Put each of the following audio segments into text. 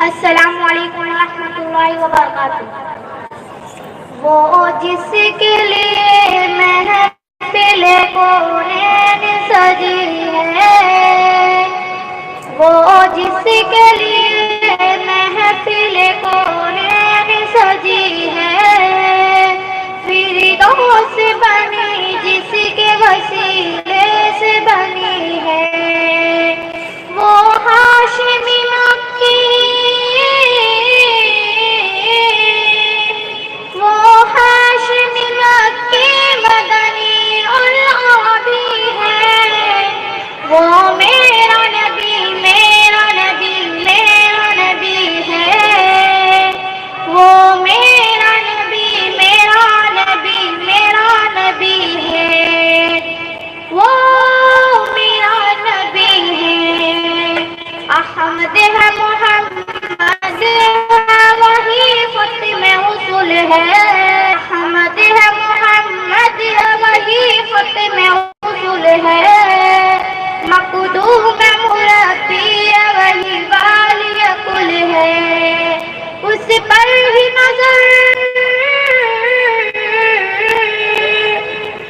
السلام علیکم ورحمۃ اللہ وبرکاتہ۔ وہ جس کے لیے محفل کونین سجی ہے، وہ جس کے لیے محفل کونین سجی ہے، فردوس بنی جس کے وسیلے سے بنی ہے، وہ ہاشمی مکی، وہ ہاشمی مکی مدنی العربی ہے، وہ میرا نبی میرا نبی میرا نبی ہے، وہ میرا نبی میرا نبی میرا نبی ہے، وہ میرا نبی ہے۔ احمد ہے محمد ہے وہی ختم رسول ہے، احمد ہے محمد ہے وہی ختم رسول ہے، مقدوم مربی ہے وہی والی کل ہے، اس پر ہی نظر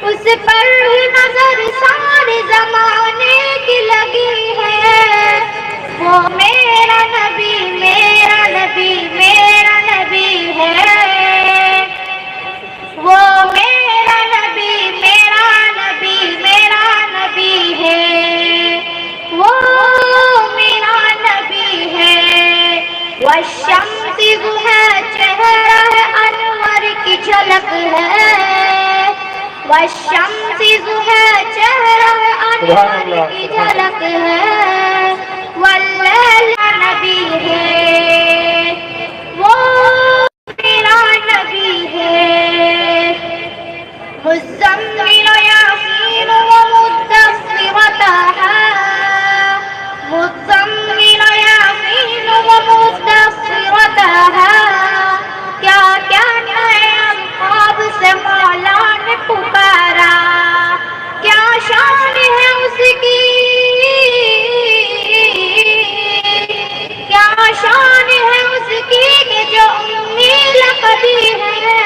اس پر ہی نظر سارے زمانے کی لگی ہے، وہ میرا نبی میرا نبی میرا نبی ہے، وہ میرا نبی میرا نبی میرا نبی ہے، وہ میرا نبی ہے۔ والشمس ضحیٰ چہرہ انور کی جھلک ہے، والشمس ضحیٰ چہرہ انور کی جھلک ہے، واللیل نبی ہے، وہ میرا نبی ہے۔ مزمل یاسین ومدثر وطہٰ، مزمل یاسین ومدثر وطہٰ، کیا کیا نئے القاب سے مولا نے پکارا، کیا شان ہے اس کی، کیا شان ہے اس کی کہ جو امی لقبی ہے،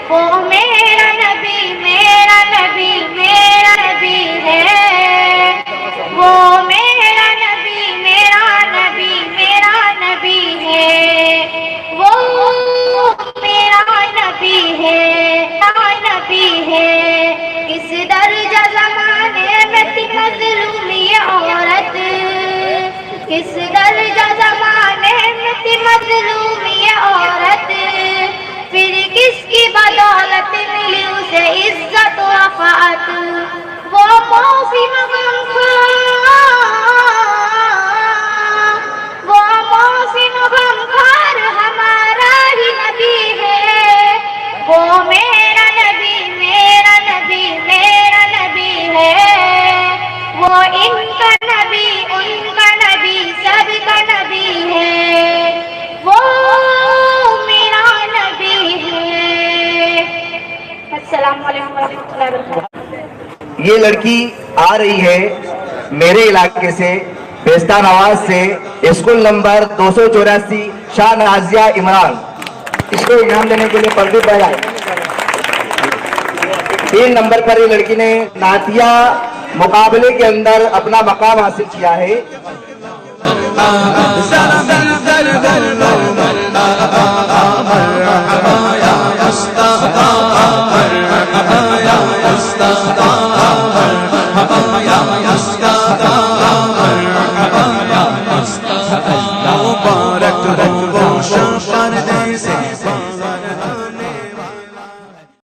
وہ میرا نبی میرا نبی میرا نبی ہے، وہ میرا نبی میرا نبی میرا نبی ہے، وہ میرا نبی ہے میرا نبی ہے۔ کس درجہ زمانے میں تھی مظلوم یہ عورت، کس درجہ زمانے میں تھی مظلوم یہ عورت، پھر کس کی بدولت ملی اسے عزت و رفعت، وہ موسم غمخوار، وہ موسم غمخوار ہمارا ہی نبی ہے، وہ میرا نبی میرا نبی میرا نبی ہے، وہ ان کا نبی ان کا نبی سب کا نبی ہے، وہ میرا نبی ہے۔ السلام علیکم ورحمۃ اللہ وبرکاتہ۔ یہ لڑکی آ رہی ہے میرے علاقے سے، بیستان آواز سے، اسکول نمبر 284 شاہ نازیہ عمران۔ اس کو انعام دینے کے لیے پردیپ بھائی آئے۔ 3 نمبر پر یہ لڑکی نے نعتیہ مقابلے کے اندر اپنا مقام حاصل کیا ہے۔ مبارک ہو